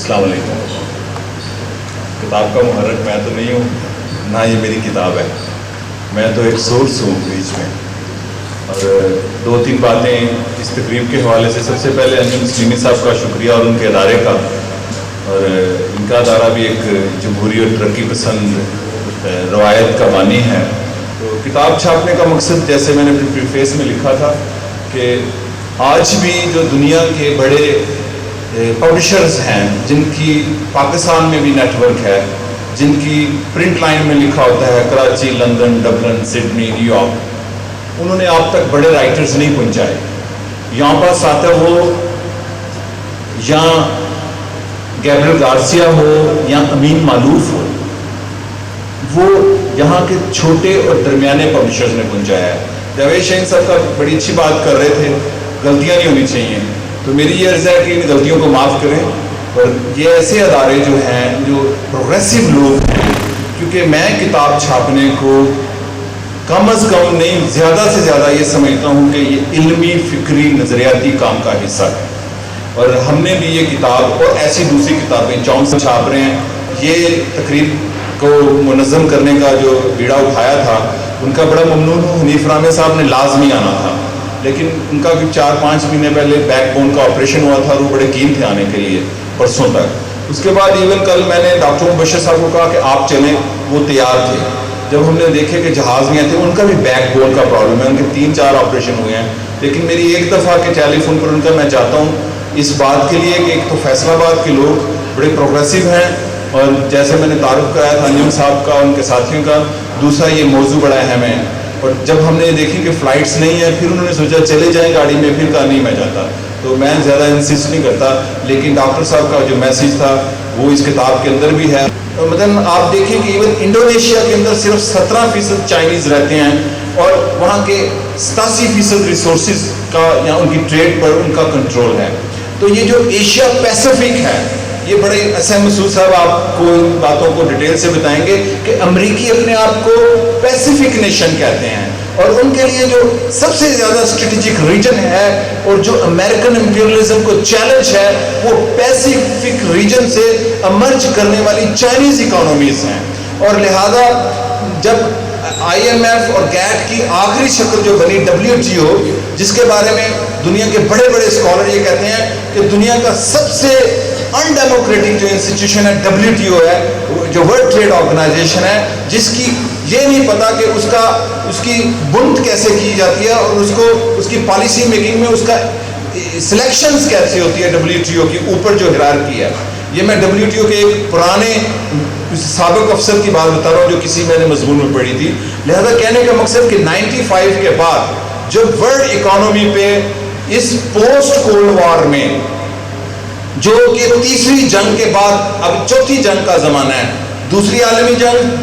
السلام علیکم. کتاب کا محرک میں تو نہیں ہوں، نہ یہ میری کتاب ہے. میں تو ایک سورس ہوں بیچ میں. اور دو تین باتیں اس تقریب کے حوالے سے. سب سے پہلے انجم سلیمی صاحب کا شکریہ اور ان کے ادارے کا. اور ان کا ادارہ بھی ایک جمہوری اور ترقی پسند روایت کا بانی ہے. تو کتاب چھاپنے کا مقصد، جیسے میں نے اپنے پریفیس میں لکھا تھا، کہ آج بھی جو دنیا کے بڑے پبلشرز ہیں، جن کی پاکستان میں بھی نیٹ ورک ہے، جن کی پرنٹ لائن میں لکھا ہوتا ہے Karachi, London, Dublin, Sydney, new York, انہوں نے آپ تک بڑے رائٹرز نہیں پہنچائے. یہاں پاس آتا ہو یا گیبریل گارسیا ہو یا امین معلوف ہو، وہ یہاں کے چھوٹے اور درمیانے پبلشرز نے پہنچایا ہے. جاوید شاہین صاحب کا بڑی اچھی بات کر رہے تھے، غلطیاں نہیں ہونی چاہیے. تو میری یہ عرض ہے کہ ان غلطیوں کو معاف کریں. اور یہ ایسے ادارے جو ہیں، جو پروگریسو لوگ ہیں، کیونکہ میں کتاب چھاپنے کو کم از کم نہیں، زیادہ سے زیادہ یہ سمجھتا ہوں کہ یہ علمی، فکری، نظریاتی کام کا حصہ ہے. اور ہم نے بھی یہ کتاب اور ایسی دوسری کتابیں چونک سے چھاپ رہے ہیں. یہ تقریب کو منظم کرنے کا جو بیڑا اٹھایا تھا، ان کا بڑا ممنون ہوں. حنیف رامے صاحب نے لازمی آنا تھا، لیکن ان کا بھی 4-5 مہینے پہلے بیک بون کا آپریشن ہوا تھا، اور وہ بڑے کین تھے آنے کے لیے پرسوں تک. اس کے بعد ایون کل میں نے ڈاکٹر مبشر صاحب کو کہا کہ آپ چلیں، وہ تیار تھے. جب ہم نے دیکھے کہ جہاز میں آتے، ان کا بھی بیک بون کا پرابلم ہے، ان کے 3-4 آپریشن ہوئے ہیں. لیکن میری ایک دفعہ کے ٹیلی فون پر ان کا میں چاہتا ہوں اس بات کے لیے کہ ایک تو فیصل آباد کے لوگ بڑے پروگریسو ہیں، اور جیسے میں نے تعارف کرایا تھا انجم صاحب کا، ان کے ساتھیوں کا. دوسرا یہ موضوع بڑا اہم ہے. اور جب ہم نے دیکھی کہ فلائٹس نہیں ہیں، پھر انہوں نے سوچا چلے جائیں گاڑی میں، پھر کہا نہیں میں جاتا. تو میں زیادہ انسسٹ نہیں کرتا، لیکن ڈاکٹر صاحب کا جو میسیج تھا وہ اس کتاب کے اندر بھی ہے. مثلا آپ دیکھیں کہ ایون انڈونیشیا کے اندر صرف 17% چائنیز رہتے ہیں، اور وہاں کے 87% ریسورسز کا یا ان کی ٹریڈ پر ان کا کنٹرول ہے. تو یہ جو ایشیا پیسیفک ہے، یہ بڑے اسم مسعود صاحب آپ کو ان باتوں کو ڈیٹیل سے بتائیں گے کہ امریکی اپنے آپ کو پیسیفک نیشن کہتے ہیں، اور ان کے لیے جو سب سے زیادہ اسٹریٹجک ریجن ہے اور جو امریکن امپیریلزم کو چیلنج ہے، وہ پیسیفک ریجن سے امرج کرنے والی چائنیز اکانومیز ہیں. اور لہذا جب IMF اور گیٹ کی آخری شکل جو بنی WTO، جس کے بارے میں دنیا کے بڑے بڑے اسکالر یہ کہتے ہیں کہ دنیا کا سب سے ان ڈیموکریٹک جو انسٹیٹیوشن ہے WTO ہے، جو ورلڈ ٹریڈ آرگنائزیشن ہے، جس کی یہ نہیں پتا کہ اس کی بنت کیسے کی جاتی ہے، اور اس کی پالیسی میکنگ میں اس کا سلیکشنز کیسے ہوتی ہے WTO کی اوپر جو ہیرارکی ہے. یہ میں WTO کے ایک پرانے سابق افسر کی بات بتا رہا ہوں جو کسی میں نے مضمون میں پڑھی تھی. لہذا کہنے کا مقصد کہ 95 کے بعد جب ورلڈ اکانومی پہ اس پوسٹ کولڈ وار میں، جو کہ تیسری جنگ کے بعد اب چوتھی جنگ کا زمانہ ہے، دوسری عالمی جنگ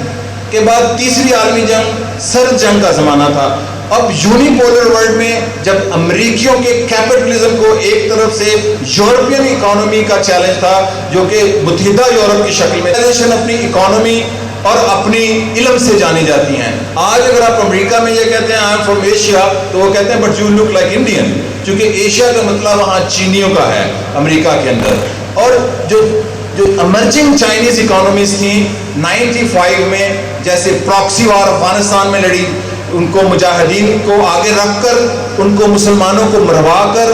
کے بعد تیسری عالمی جنگ سرد جنگ کا زمانہ تھا. اب یونیپولر ورلڈ میں جب امریکیوں کے کیپٹلزم کو ایک طرف سے یورپین اکانومی کا چیلنج تھا، جو کہ متحدہ یورپ کی شکل میں اپنی اکانومی اور اپنی علم سے جانی جاتی ہیں. آج اگر آپ امریکہ میں یہ کہتے ہیں آئی ایم فرام ایشیا، تو وہ کہتے ہیں but you look like Indian, کیونکہ ایشیا کا مطلب وہاں چینیوں کا ہے امریکہ کے اندر. اور جو امرجنگ چائنیز اکانومیز تھیں 95 میں، جیسے پراکسی وار افغانستان میں لڑی، ان کو مجاہدین کو آگے رکھ کر، ان کو مسلمانوں کو مروا کر،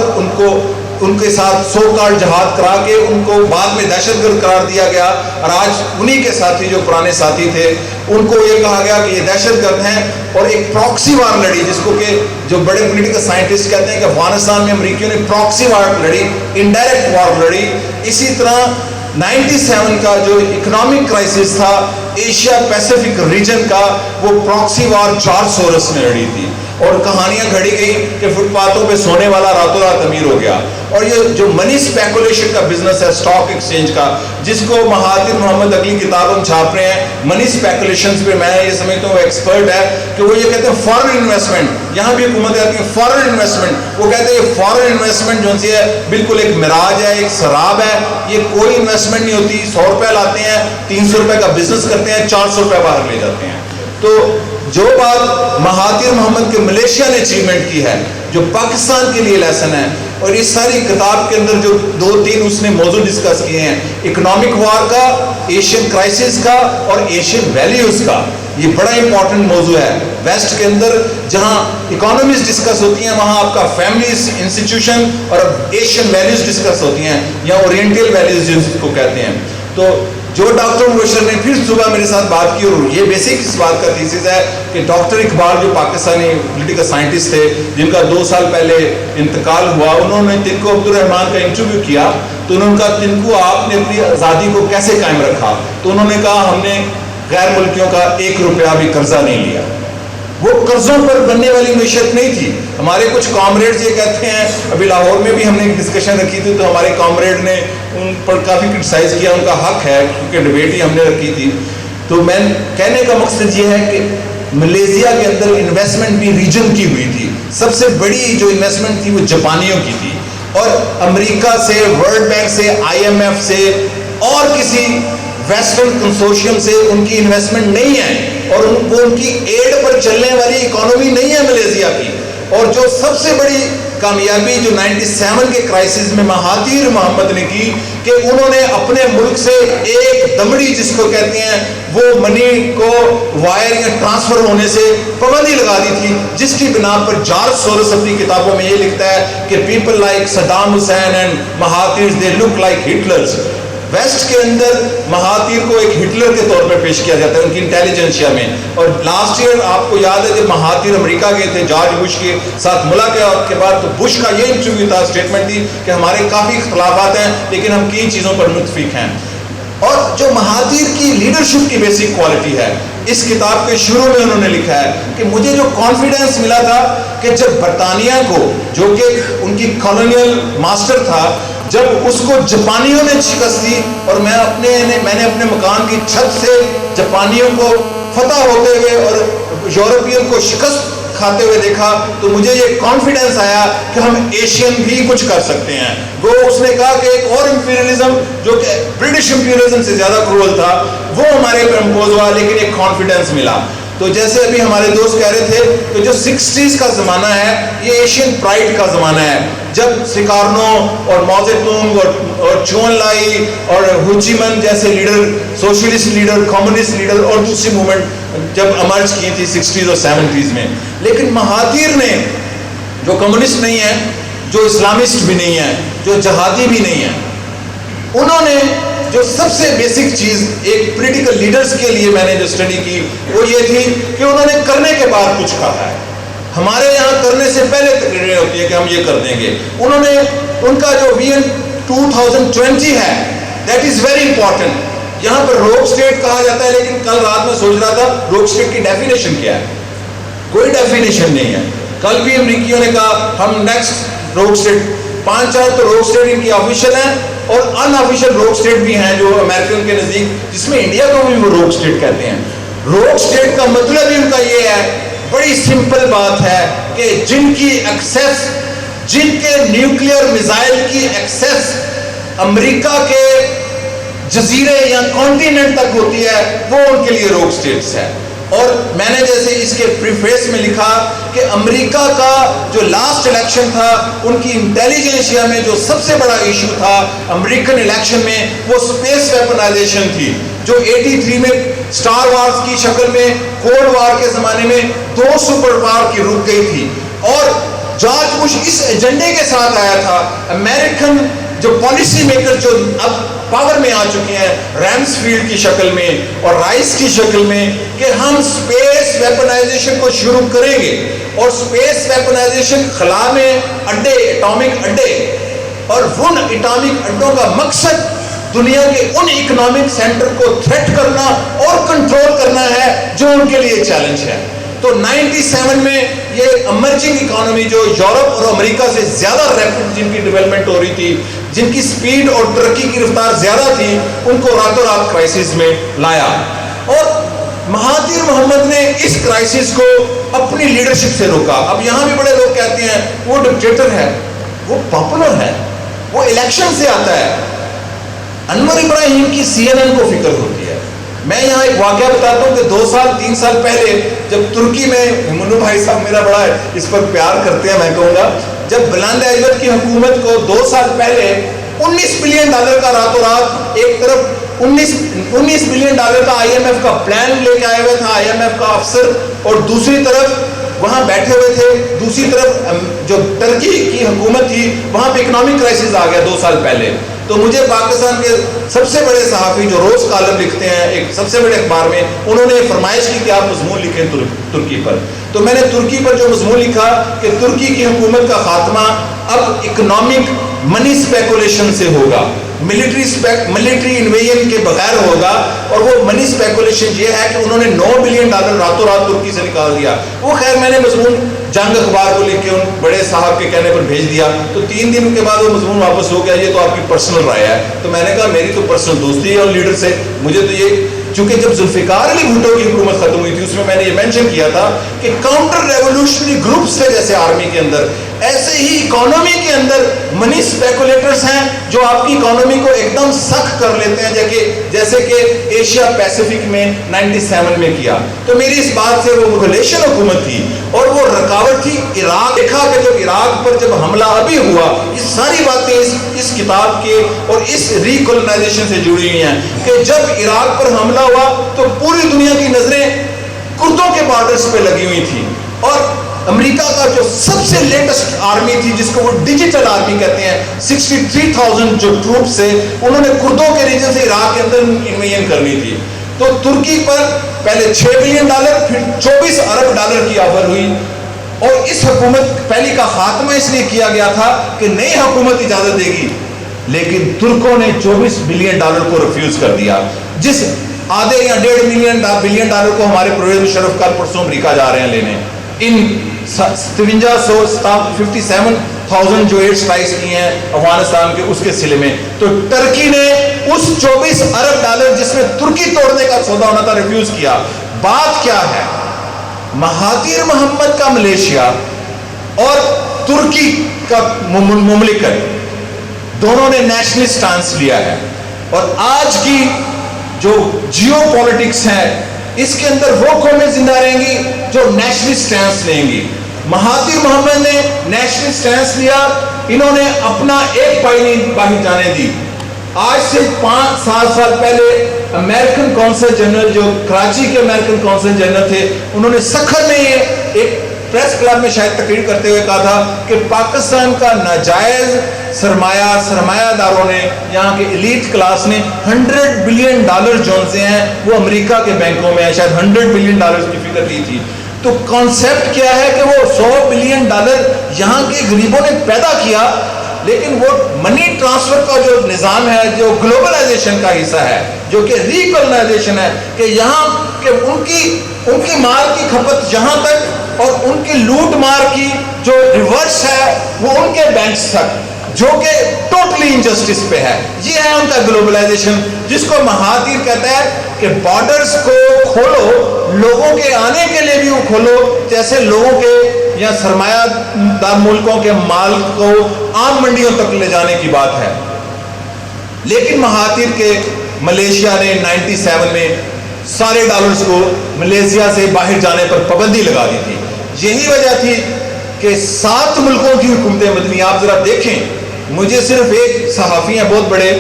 ان کے ساتھ سو کال جہاد کرا کے ان کو بعد میں دہشت گرد قرار دیا گیا. اور آج انہی کے ساتھی جو پرانے ساتھی تھے، ان کو یہ کہا گیا کہ یہ دہشت گرد ہیں، اور ایک پراکسی وار لڑی، جس کو کہ جو بڑے پولیٹیکل سائنٹسٹ کہتے ہیں کہ افغانستان میں امریکیوں نے پراکسی وار لڑی، انڈائریکٹ وار لڑی. اسی طرح 97 کا جو اکنامک کرائسس تھا ایشیا پیسیفک ریجن کا، وہ پراکسی وار جارج سورس نے لڑی تھی. اور کہانیاں گھڑی گئی کہ فٹ پاتھوں پہ سونے والا راتوں رات امیر ہو گیا. اور یہ جو منی اسپیکولیشن کا بزنس ہے اسٹاک ایکسچینج کا، جس کو مہاتیر محمد اگلی کتاب ہم چھاپ رہے ہیں منی اسپیکولیشنز پہ، میں یہ سمجھتا ہوں وہ ایکسپرٹ ہے کہ وہ یہ کہتے ہیں فارن انویسٹمنٹ. یہاں بھی حکومت کہتی ہے فارن انویسٹمنٹ، وہ کہتے ہیں فارن انویسٹمنٹ جو ہے بالکل ایک مراج ہے، ایک سراب ہے. یہ کوئی انویسٹمنٹ نہیں ہوتی. 100 روپے لاتے ہیں، 300 روپے کا بزنس کرتے ہیں، 400 روپے باہر لے جاتے ہیں. تو جو بات مہاتیر محمد کے ملیشیا نے اچیومنٹ کی ہے، جو پاکستان کے لیے لیسن ہے، اور اس ساری کتاب کے اندر جو 2-3 اس نے موضوع ڈسکس کیے ہیں، اکنامک وار کا، ایشین کرائسس کا اور ایشین ویلیوز کا، یہ بڑا امپورٹنٹ موضوع ہے۔ ویسٹ کے اندر جہاں اکانومیز ڈسکس ہوتی ہیں، وہاں آپ کا فیملیز انسٹیٹیوشن اور ایشین ویلیوز ڈسکس ہوتی ہیں، یا اورینٹل ویلیوز جس کو کہتے ہیں۔ تو جو ڈاکٹر مبشر نے پھر صبح میرے ساتھ بات کی، اور یہ بیسک اس بات کا تھیسس ہے کہ ڈاکٹر اقبال جو پاکستانی پولیٹیکل سائنٹسٹ تھے، جن کا 2 سال پہلے انتقال ہوا، انہوں نے تنکو عبدالرحمان کا انٹرویو کیا، تو انہوں نے کہا تنکو آپ نے اپنی آزادی کو کیسے قائم رکھا؟ تو انہوں نے کہا ہم نے غیر ملکیوں کا 1 روپیہ بھی قرضہ نہیں لیا۔ وہ قرضوں پر بننے والی معیشت نہیں تھی۔ ہمارے کچھ کامریڈز یہ کہتے ہیں، ابھی لاہور میں بھی ہم نے ایک ڈسکشن رکھی تھی، تو ہمارے کامریڈ نے ان پر کافی کرٹیسائز کیا، ان کا حق ہے کیونکہ ڈبیٹ ہی ہم نے رکھی تھی۔ تو میں کہنے کا مقصد یہ ہے کہ ملیشیا کے اندر انویسٹمنٹ بھی ریجن کی ہوئی تھی، سب سے بڑی جو انویسٹمنٹ تھی وہ جاپانیوں کی تھی، اور امریکہ سے، ورلڈ بینک سے، IMF سے اور کسی ویسٹرن کنسورشیم سے ان کی انویسٹمنٹ نہیں ہے، اور ان کی ایڈ پر چلنے والی اکانومی نہیں ہے ملیشیا کی۔ اور جو سب سے بڑی کامیابی جو 97 کے کرائسس میں مہاتیر محمد نے کی، کہ انہوں نے اپنے ملک سے ایک دمڑی جس کو کہتے ہیں وہ منی کو وائر یا ٹرانسفر ہونے سے پابندی لگا دی تھی، جس کی بنا پر جارج سورس اپنی کتابوں میں یہ لکھتا ہے کہ people like Saddam Hussein and Mahathir they look like Hitlers. West کے اندر مہاتیر کو ایک ہٹلر کے طور پر پیش کیا جاتا ہے ان کی انٹیلیجنسیا میں۔ اور لاسٹ ایئر آپ کو یاد ہے جب مہاتیر امریکہ گئے تھے جارج بش کے ساتھ ملاقات کے بعد، تو بش کا یہ انٹرویو تھا، اسٹیٹمنٹ تھی کہ ہمارے کافی اختلافات ہیں لیکن ہم کئی چیزوں پر متفق ہیں۔ اور جو مہاتیر کی لیڈرشپ کی بیسک کوالٹی ہے، اس کتاب کے شروع میں انہوں نے لکھا ہے کہ مجھے جو کانفیڈنس ملا تھا کہ جب برطانیہ کو، جو کہ ان کی کالونیل ماسٹر تھا، جب اس کو جاپانیوں نے شکست دی، اور میں نے اپنے مکان کی چھت سے جاپانیوں کو فتح ہوتے ہوئے اور یورپین کو شکست کھاتے ہوئے دیکھا، تو مجھے یہ کانفیڈنس آیا کہ ہم ایشین بھی کچھ کر سکتے ہیں۔ وہ اس نے کہا کہ ایک اور امپیریلزم جو کہ برٹش امپیریلزم سے زیادہ کرول تھا، وہ ہمارے پر امپوز ہوا، لیکن ایک کانفیڈنس ملا۔ تو جیسے ابھی ہمارے دوست کہہ رہے تھے کہ جو 60s کا زمانہ ہے یہ ایشین پرائڈ کا زمانہ ہے، جب سکارنو اور ماؤ زے تونگ اور چون لائی اور ہوچی من جیسے leader, socialist leader, communist leader اور دوسری موومنٹ جب امرج کی تھی 60s اور 70s میں۔ لیکن مہاتیر نے، جو کمیونسٹ نہیں ہے، جو اسلامسٹ بھی نہیں ہے، جو جہادی بھی نہیں ہے، انہوں نے جو سب سے بیسک چیز ایک پولیٹیکل لیڈرز کے لیے میں نے جو اسٹڈی کی وہ یہ تھی کہ انہوں نے کرنے کے بعد کچھ کہا ہے۔ ہمارے یہاں کرنے سے پہلے تقریریں ہوتی ہے کہ ہم یہ کر دیں گے، انہوں نے ان کا جو ویژن 2020 ہے دیٹ از ویری امپورٹنٹ۔ یہاں پر روگ اسٹیٹ کہا جاتا ہے، لیکن کل رات میں سوچ رہا تھا روگ اسٹیٹ کی ڈیفینیشن کیا ہے، کوئی ڈیفینیشن نہیں ہے۔ کل بھی امریکیوں نے کہا ہم نیکسٹ روگ اسٹیٹ، 5-4 تو روگ اسٹیٹ ان کی آفیشل ہیں اور ان آفیشل روگ اسٹیٹ بھی ہیں جو امریکن کے نزدیک، جس میں انڈیا کو بھی وہ روگ اسٹیٹ کہتے ہیں۔ روگ اسٹیٹ کا مطلب ہی ان کا یہ ہے، بڑی سمپل بات ہے کہ جن کی ایکسیس، جن کے نیوکلیئر میزائل کی ایکسیس امریکہ کے جزیرے یا کانٹیننٹ تک ہوتی ہے، وہ ان کے لیے روگ اسٹیٹس ہے۔ اور میں نے جیسے اس کے پریفیس میں لکھا کہ امریکہ کا جو لاسٹ الیکشن تھا، ان کی انٹیلیجنسیا میں جو سب سے بڑا ایشو تھا امریکن الیکشن میں، وہ اسپیس ویپنائزیشن تھی، جو 83 میں سٹار وارز کی شکل میں کولڈ وار کے زمانے میں 2 سپر پاور کی رک گئی تھی۔ اور جارج بش اس ایجنڈے کے ساتھ آیا تھا، امریکن جو پالیسی میکر جو اب پاور میں آ چکے ہیں، ریمس فیلڈ کی شکل میں اور رائس کی شکل میں، کہ ہم سپیس ویپنائزیشن کو شروع کریں گے۔ اور سپیس ویپنائزیشن خلا میں اڈے، اٹامک اڈے، اور ان اٹامک اڈوں کا مقصد دنیا کے ان اکنامک سینٹر کو تھریٹ کرنا اور کنٹرول کرنا ہے جو ان کے لیے چیلنج ہے۔ تو 97 میں یہ امرجنگ اکانومی جو یورپ اور امریکہ سے زیادہ ریپڈ جن کی ڈیولپمنٹ ہو رہی تھی، جن کی سپیڈ اور ترقی کی رفتار زیادہ تھی، ان کو راتوں رات کرائسس میں لایا۔ اور مہاتیر محمد نے اس کرائسس کو اپنی لیڈرشپ سے روکا۔ اب یہاں بھی بڑے لوگ کہتے ہیں وہ ڈکٹیٹر ہے، وہ پاپولر ہے، وہ الیکشن سے آتا ہے۔ انور ابراہیم کی CNN کو فکر ہوتی ہے۔ میں یہاں ایک واقعہ بتاتا ہوں کہ 2-3 سال پہلے جب ترکی میں، منو بھائی صاحب میرا بڑا ہے اس پر پیار کرتے ہیں، میں کہوں گا جب بلند اجود کی حکومت کو 2 سال پہلے $19 بلین کا راتوں رات ایک طرف $19 بلین کا IMF کا پلان لے کے آئے ہوئے تھا IMF کا افسر، اور دوسری طرف وہاں بیٹھے ہوئے تھے، دوسری طرف جو ترکی کی حکومت تھی وہاں پہ اکنامک کرائسس آ گیا 2 سال پہلے. تو مجھے پاکستان کے سب سے بڑے صحافی جو روز کالم لکھتے ہیں ایک سب سے بڑے اخبار میں، انہوں نے فرمائش کی کہ آپ مضمون لکھیں ترکی پر. تو میں نے ترکی پر جو مضمون لکھا کہ ترکی کی حکومت کا خاتمہ اب اکنامک منی اسپیکولیشن سے ہوگا، ملٹری انویژن کے بغیر ہوگا. اور وہ منی اسپیکولیشن یہ ہے کہ انہوں نے $9 بلین راتوں رات ترکی سے نکال دیا. وہ خیر میں نے مضمون جنگ اخبار کو لکھ کے ان بڑے صاحب کے کہنے پر بھیج دیا، تو 3 دن کے بعد وہ مضمون واپس ہو گیا، یہ تو آپ کی پرسنل رائے ہے. تو میں نے کہا میری تو پرسنل دوستی ہے ان لیڈر سے، مجھے تو یہ، چونکہ جب ذوالفقار علی بھٹو کی حکومت ختم ہوئی تھی اس میں نے یہ مینشن کیا تھا کہ کاؤنٹر ریولوشنری گروپس تھے جیسے آرمی کے اندر، ایسے ہی اکانومی کے اندر منی اسپیکولیٹرز ہیں جو آپ کی اکانومی کو ایک دم سخت کر لیتے ہیں، جیسے کہ ایشیا پیسیفک میں 97 میں کیا. تو میری اس بات سے وہ مغلیشن حکومت تھی اور وہ رکاوٹ تھی. عراق دیکھا کہ جب عراق پر جب حملہ ابھی ہوا، یہ ساری باتیں اس کتاب کے اور اس ریکولونائزیشن سے جڑی ہوئی ہیں کہ جب عراق پر حملہ ہوا تو پوری دنیا کی نظریں کردوں کے بارڈرز پہ لگی ہوئی تھی، اور امریکہ کا جو سب سے لیٹسٹ آرمی تھی جس کو وہ ڈیجیٹل آرمی کہتے ہیں، 63,000 جو ٹروپس سے انہوں نے کردوں کے ریجن سے عراق کے اندر انویژن کرنی تھی. تو ترکی پر پہلے $6 بلین پھر $24 ارب کی آفر ہوئی، اور اس حکومت پہلی کا خاتمہ اس لیے کیا گیا تھا کہ نئی حکومت اجازت دے گی، لیکن ترکوں نے $24 بلین کو ریفیوز کر دیا. جس آدھے یا $1.5 بلین کو ہمارے پرویز مشرف کل پرسوں امریکہ جا رہے ہیں لینے، ان 57,000 جو ایئر سٹرائکس کی ہیں افغانستان کے اس کے سلے میں. تو ٹرکی نے اس $24 ارب جس میں ترکی توڑنے کا سودا ہونا تھا ریفیوز کیا. بات کیا ہے؟ مہاتیر محمد کا ملیشیا اور ترکی کا مملکت دونوں نے نیشنل سٹانس لیا ہے، اور آج کی جو جیو پولیٹکس ہے اس کے اندر وہ قومیں زندہ رہیں گی جو نیشنل سٹانس لیں گی. مہاتیر محمد نے نیشنل سٹانس لیا، انہوں نے اپنا ایک پائی نہیں باہر جانے دی. آج سے 5-7 سال پہلے امریکن کونسل جنرل جو کراچی کے امریکن کونسل جنرل تھے، انہوں نے سکھر میں یہ ایک پریس کلب میں شاید تقریر کرتے ہوئے کہا تھا کہ پاکستان کا ناجائز سرمایہ داروں نے، یہاں کے ایلیٹ کلاس نے $100 بلین جو ہیں وہ امریکہ کے بینکوں میں ہے، شاید $100 بلین کی فکر کی تھی. تو کانسیپٹ کیا ہے کہ وہ $100 بلین یہاں کے غریبوں نے پیدا کیا، لیکن وہ منی ٹرانسفر کا جو نظام ہے جو گلوبلائزیشن کا حصہ ہے، جو کہ ریکولونائزیشن ہے، کہ یہاں کہ ان کی مال کی کھپت یہاں تک اور ان کی لوٹ مار کی جو ریورس ہے وہ ان کے بینکس تک، جو کہ ٹوٹلی انجسٹس پہ ہے. یہ ہے ان کا گلوبلائزیشن، جس کو مہاتیر کہتا ہے کہ بارڈرز کو کھولو، لوگوں کے آنے کے لیے بھی وہ کھولو، جیسے لوگوں کے یا سرمایہ دار ملکوں کے مال کو عام منڈیوں تک لے جانے کی بات ہے. لیکن مہاتیر کے ملیشیا نے 97 میں سارے ڈالرز کو ملیشیا سے باہر جانے پر پابندی لگا دی تھی. یہی وجہ تھی کہ 7 ملکوں کی حکومتیں بدلی. آپ ذرا دیکھیں، مجھے صرف ایک صحافی ہیں بہت بڑے،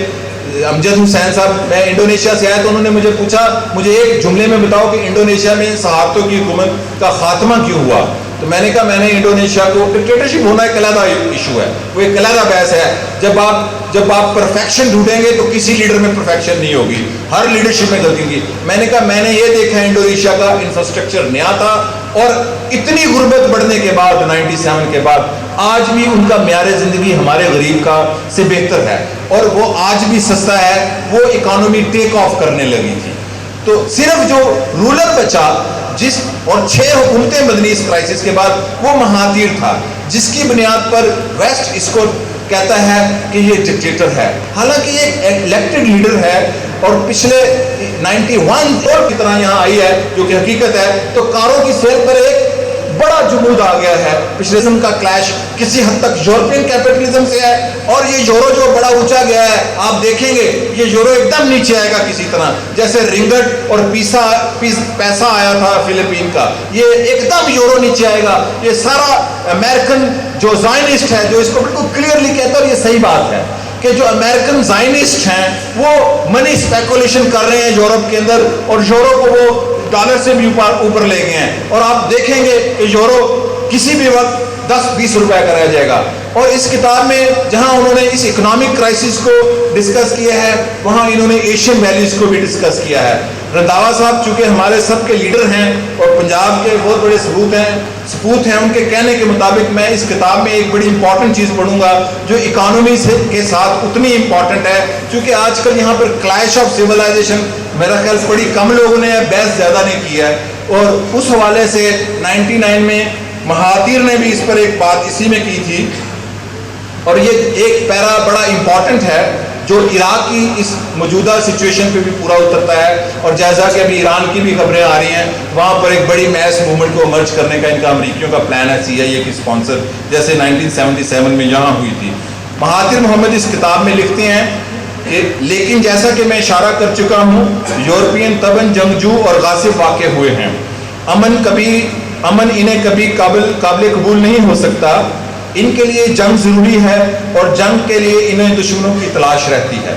امجد حسین صاحب، میں انڈونیشیا سے آیا تو انہوں نے مجھے پوچھا مجھے ایک جملے میں بتاؤ کہ انڈونیشیا میں صحافتوں کی حکومت کا خاتمہ کیوں ہوا. تو میں نے کہا میں نے انڈونیشیا کو، ڈکٹیٹرشپ ہونا ایک علیحدہ ایشو ہے، وہ ایک علیحدہ بحث ہے. جب آپ پرفیکشن ڈھونڈیں گے تو کسی لیڈر میں پرفیکشن نہیں ہوگی، ہر لیڈرشپ میں غلطی ہوگی. میں نے کہا میں نے یہ دیکھا انڈونیشیا کا انفراسٹرکچر نیا تھا، اور اتنی غربت بڑھنے کے بعد 97 کے بعد آج بھی ان کا معیار زندگی ہمارے غریب کا سے بہتر ہے، اور وہ آج بھی سستا ہے. وہ اکانومی ٹیک آف کرنے لگی تھی. تو صرف جو رولر بچا اور 6 حکومتیں بدلی اس کرائسس کے بعد، وہ مہاتیر تھا، جس کی بنیاد پر ویسٹ اس کو کہتا ہے کہ یہ ڈکٹیٹر ہے. حالانکہ یہ ایک الیکٹڈ لیڈر ہے، اور پچھلے 91 کی طرح یہاں آئی ہے جو کہ حقیقت ہے. تو کاروں کی سیل پر ایک بڑا جمود آ گیا ہے. پچھلے کا کلیش کسی حد تک یورپین کیپٹلزم سے ہے, اور یہ یورو جو بڑا اونچا گیا ہے, آپ دیکھیں گے یہ یورو ایک دم نیچے آئے گا کسی طرح, جیسے رنگٹ اور پیسہ آیا تھا فلپین کا, یہ ایک دم یورو نیچے آئے گا. یہ سارا امریکن جو زائنسٹ ہے, جو اس کو بالکل کلیئرلی کہتا ہے, یہ صحیح بات ہے کہ جو امریکن زائنسٹ ہیں وہ منی اسپیکولیشن کر رہے ہیں یورپ کے اندر, اور یورو کو وہ ڈالر سے بھی اوپر لے گئے ہیں. اور آپ دیکھیں گے کہ یورو کسی بھی وقت 10-20 روپے کا رہ جائے گا. اور اس کتاب میں جہاں انہوں نے اس اکنامک کرائسس کو ڈسکس کیا ہے, وہاں انہوں نے ایشین ویلیوز کو بھی ڈسکس کیا ہے. رنداوا صاحب چونکہ ہمارے سب کے لیڈر ہیں اور پنجاب کے بہت بڑے سپوت ہیں, ان کے کہنے کے مطابق میں اس کتاب میں ایک بڑی امپورٹنٹ چیز پڑھوں گا جو اکانومی کے ساتھ اتنی امپورٹنٹ ہے, چونکہ آج کل یہاں پر کلیش آف سیولائزیشن میرا خیال بڑی کم لوگوں نے بحث زیادہ نہیں کی ہے. اور اس حوالے سے 99 میں مہاتیر نے بھی اس پر ایک بات اسی میں کی تھی, اور یہ ایک پیرا بڑا امپورٹنٹ ہے جو عراق کی اس موجودہ سچویشن پہ بھی پورا اترتا ہے. اور جیسا کہ ابھی ایران کی بھی خبریں آ رہی ہیں, وہاں پر ایک بڑی میس موومنٹ کو مرج کرنے کا ان کا امریکیوں کا پلان ہے, CIA کی اسپانسر, جیسے 1977 میں یہاں ہوئی تھی. مہاتیر محمد اس کتاب میں لکھتے ہیں کہ لیکن جیسا کہ میں اشارہ کر چکا ہوں, یورپین تباً جنگجو اور غاصب واقع ہوئے ہیں. امن انہیں کبھی قابل قبول نہیں ہو سکتا. ان کے لیے جنگ ضروری ہے اور جنگ کے لیے انہیں دشمنوں کی تلاش رہتی ہے.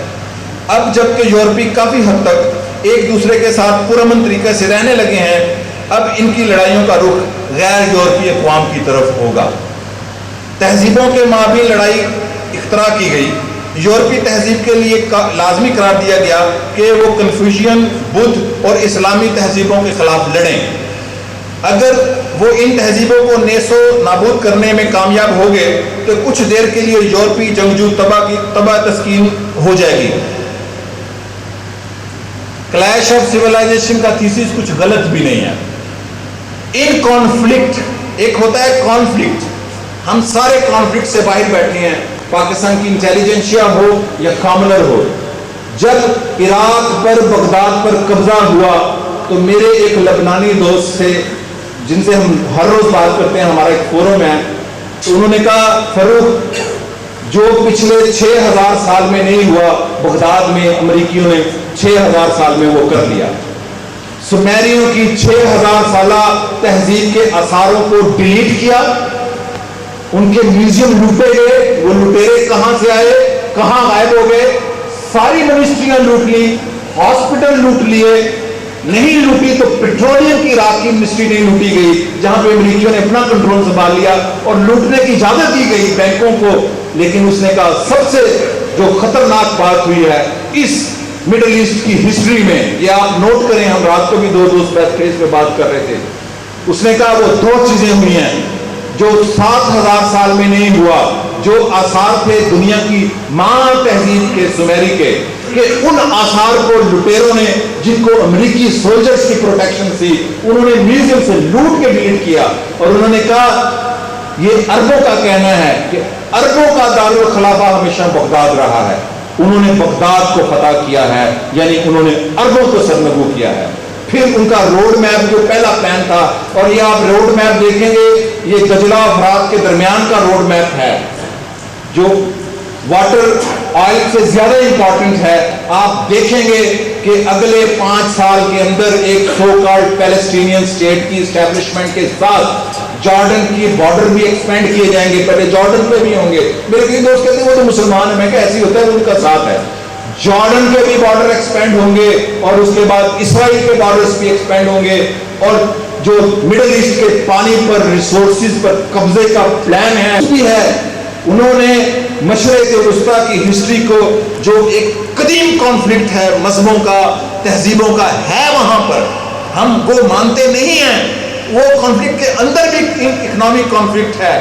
اب جبکہ یورپی کافی حد تک ایک دوسرے کے ساتھ پرامن طریقے سے رہنے لگے ہیں, اب ان کی لڑائیوں کا رخ غیر یورپی اقوام کی طرف ہوگا. تہذیبوں کے مابین لڑائی اختراع کی گئی. یورپی تہذیب کے لیے لازمی قرار دیا گیا کہ وہ کنفیوشین, بدھ اور اسلامی تہذیبوں کے خلاف لڑیں. اگر وہ ان تہذیبوں کو نیست و نابود کرنے میں کامیاب ہو گئے تو کچھ دیر کے لیے یورپی جنگجو تباہ تسکین ہو جائے گی. کلیش آف سیولائزیشن کا تھیسس کچھ غلط بھی نہیں ہے. ان کانفلکٹ, ایک ہوتا ہے کانفلکٹ, ہم سارے کانفلکٹ سے باہر بیٹھے ہیں, پاکستان کی انٹیلیجنسیا ہو یا کامنر ہو. جب عراق پر بغداد پر قبضہ ہوا تو میرے ایک لبنانی دوست سے جن سے ہم ہر روز بات کرتے ہیں, ہمارا ایک فورم ہے, تو انہوں نے کہا فاروق جو پچھلے 6000 سال میں نہیں ہوا بغداد میں امریکیوں نے 6000 سال میں وہ کر لیا. سمیریوں کی 6000 سالہ تہذیب کے آثاروں کو ڈیلیٹ کیا, ان کے میوزیم لوٹے گئے, وہ لٹیرے کہاں سے آئے, کہاں غائب ہو گئے, ساری منسٹریاں لوٹ لی, ہاسپٹل لوٹ لیے, نہیں لوٹی تو پیٹرولیم کی عراق کی منسٹری نہیں لوٹی گئی جہاں پہ امریکیوں نے اپنا کنٹرول سنبھال لیا اور لوٹنے کی اجازت دی گئی بینکوں کو. لیکن اس نے کہا سب سے جو خطرناک بات ہوئی ہے اس مڈل ایسٹ کی ہسٹری میں, یہ آپ نوٹ کریں, ہم رات کو بھی دو دوست بیٹھ کے اس پہ بات کر رہے تھے, اس نے کہا وہ 2 چیزیں ہوئی ہیں جو 7000 سال میں نہیں ہوا, جو آثار تھے دنیا کی ماں تہذیب کے سمیری کے, کہ ان آثار کو لٹیروں نے, جن کو امریکی سولجرز کی پروٹیکشن تھی, انہوں نے میوزیم سے لوٹ کے ڈیلیٹ کیا. اور انہوں نے کہا یہ عربوں کا کہنا ہے کہ عربوں کا دارالخلافہ ہمیشہ بغداد رہا ہے, انہوں نے بغداد کو فتح کیا ہے, یعنی انہوں نے عربوں کو سرنگو کیا ہے. پھر ان کا روڈ میپ جو پہلا پلان تھا, اور یہ آپ روڈ میپ دیکھیں گے, یہ دجلہ اور فرات کے درمیان کا روڈ میپ ہے جو واٹر آئل سے زیادہ امپورٹنٹ ہے. آپ دیکھیں گے کہ اگلے 5 سال کے اندر ایک سو کالڈ پیلسٹینین اسٹیٹ کی اسٹیبلشمنٹ کے ساتھ جارڈن کی بارڈر بھی ایکسپینڈ کیے جائیں گے. پہلے جارڈن پہ بھی ہوں گے, میرے کئی دوست کہتے ہیں وہ تو مسلمان ہیں, میں کہا ایسی ہوتا ہے وہ ان کا ساتھ ہے. جارڈن کے بھی بارڈر ایکسپینڈ ہوں گے, اور اس کے بعد اسرائیل کے بارڈرز بھی ایکسپینڈ ہوں گے, اور جو مڈل ایسٹ کے پانی پر ریسورسز پر قبضے کا پلان ہے بھی ہے. انہوں نے مشرق وسطیٰ کی ہسٹری کو, جو ایک قدیم کانفلکٹ ہے مذہبوں کا, تہذیبوں کا ہے, وہاں پر ہم وہ مانتے نہیں ہیں, وہ کانفلکٹ کے اندر بھی اکنامک کانفلکٹ ہے,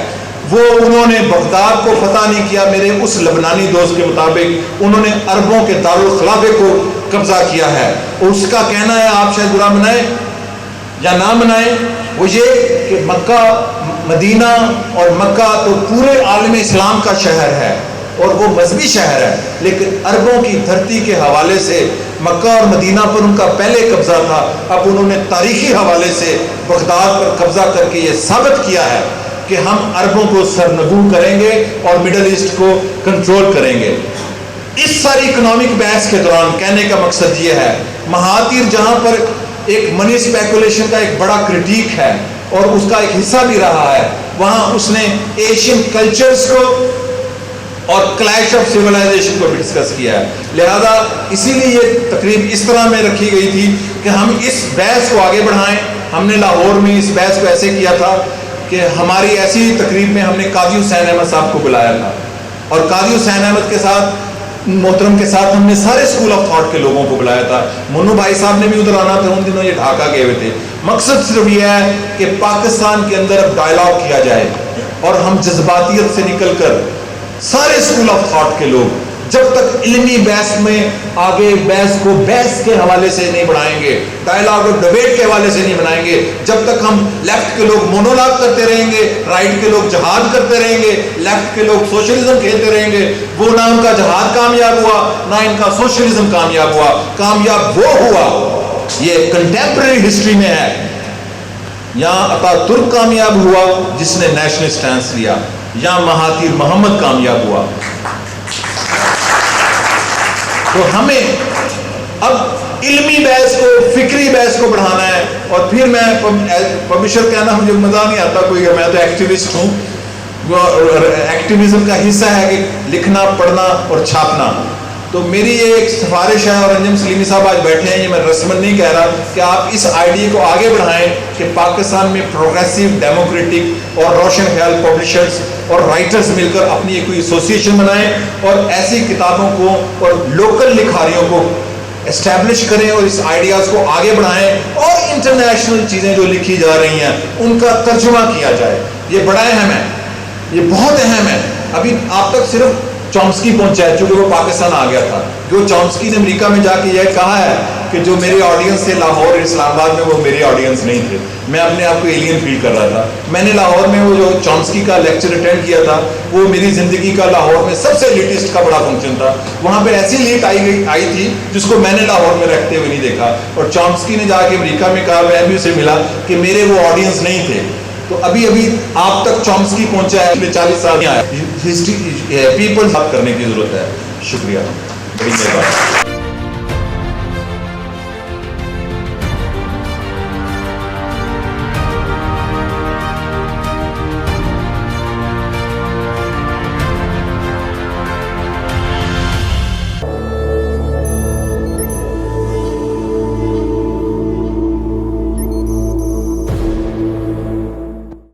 وہ انہوں نے بغداد کو فتح نہیں کیا. میرے اس لبنانی دوست کے مطابق انہوں نے عربوں کے دارالخلافے کو قبضہ کیا ہے. اور اس کا کہنا ہے, آپ شاید برا منائیں یا نہ منائیں, وہ یہ کہ مکہ, مدینہ اور مکہ تو پورے عالم اسلام کا شہر ہے اور وہ مذہبی شہر ہے, لیکن عربوں کی دھرتی کے حوالے سے مکہ اور مدینہ پر ان کا پہلے قبضہ تھا، اب انہوں نے تاریخی حوالے سے بغداد پر قبضہ کر کے یہ ثابت کیا ہے کہ ہم عربوں کو سرنگو کریں گے اور مڈل ایسٹ کو کنٹرول کریں گے۔ اس ساری اکنامک بحث کے دوران کہنے کا مقصد یہ ہے، مہاتیر جہاں پر ایک منی اسپیکولیشن کا ایک بڑا کرٹیک ہے اور اس کا ایک حصہ بھی رہا ہے، وہاں اس نے ایشین کلچرز کو اور کلیش آف سیولائزیشن کو بھی ڈسکس کیا ہے۔ لہذا اسی لیے یہ تقریب اس طرح میں رکھی گئی تھی کہ ہم اس بحث کو آگے بڑھائیں۔ ہم نے لاہور میں اس بحث کو ایسے کیا تھا کہ ہماری ایسی تقریب میں ہم نے قاضی حسین احمد صاحب کو بلایا تھا، اور قاضی حسین احمد کے ساتھ محترم کے ساتھ ہم نے سارے اسکول آف تھاٹ کے لوگوں کو بلایا تھا۔ منو بھائی صاحب نے بھی ادھر آنا تھا، ان دنوں یہ ڈھاکہ گئے ہوئے تھے۔ مقصد صرف یہ ہے کہ پاکستان کے اندر اب ڈائلاگ کیا جائے اور ہم جذباتیت سے نکل کر سارے اسکول آف تھاٹ کے لوگ جب تک علمی بحث میں آگے بحث کو بحث کے حوالے سے نہیں بڑھائیں گے، ڈائلاگ اور ڈبیٹ کے حوالے سے نہیں بنائیں گے، جب تک ہم لیفٹ کے لوگ مونولاگ کرتے رہیں گے، رائٹ کے لوگ جہاد کرتے رہیں گے، لیفٹ کے لوگ سوشلزم کھیلتے رہیں گے، وہ نہ ان کا جہاد کامیاب ہوا نہ ان کا سوشلزم کامیاب ہوا۔ کامیاب وہ ہوا، یہ کنٹمپرری ہسٹری میں ہے، یہاں اتا ترک کامیاب ہوا جس نے نیشنل سٹینس لیا، یہاں مہاتیر محمد کامیاب ہوا۔ تو ہمیں اب علمی بحث کو، فکری بحث کو بڑھانا ہے۔ اور پھر میں پبلشر کہنا مجھے مزہ نہیں آتا کوئی، میں تو ایکٹیوسٹ ہوں، ایکٹیویزم کا حصہ ہے کہ لکھنا، پڑھنا اور چھاپنا۔ تو میری یہ ایک سفارش ہے، اور انجم سلیمی صاحب آج بیٹھے ہیں، یہ میں رسمن نہیں کہہ رہا، کہ آپ اس آئیڈیا کو آگے بڑھائیں کہ پاکستان میں پروگریسو، ڈیموکریٹک اور روشن خیال پبلشرز اور رائٹرز مل کر اپنی کوئی ایسوسیشن بنائیں اور ایسی کتابوں کو اور لوکل لکھاریوں کو اسٹیبلش کریں اور اس آئیڈیاز کو آگے بڑھائیں، اور انٹرنیشنل چیزیں جو لکھی جا رہی ہیں ان کا ترجمہ کیا جائے۔ یہ بڑا اہم ہے، یہ بہت اہم ہے۔ ابھی آپ تک صرف چومسکی پہنچا ہے، چونکہ وہ پاکستان آ گیا تھا۔ جو چومسکی نے امریکہ میں جا کے یہ کہا ہے کہ جو میری آڈینس تھے لاہور اور اسلام آباد میں، وہ میری آڈینس نہیں تھے، میں اپنے آپ کو ایلین فیل کر رہا تھا۔ میں نے لاہور میں وہ جو چومسکی کا لیکچر اٹینڈ کیا تھا، وہ میری زندگی کا لاہور میں سب سے لیٹسٹ کا بڑا فنکشن تھا۔ وہاں پہ ایسی لیٹ آئی تھی جس کو میں نے لاہور میں رکھتے ہوئے نہیں دیکھا، اور چومسکی نے جا کے امریکہ میں کہا، میں بھی اسے ملا، کہ میرے وہ آڈینس نہیں تھے۔ تو ابھی آپ تک چومسکی پہنچا ہے، 40 سال نہیں آیا۔ ہسٹری پیپل بات کرنے کی ضرورت ہے۔ شکریہ، بڑی مہربانی۔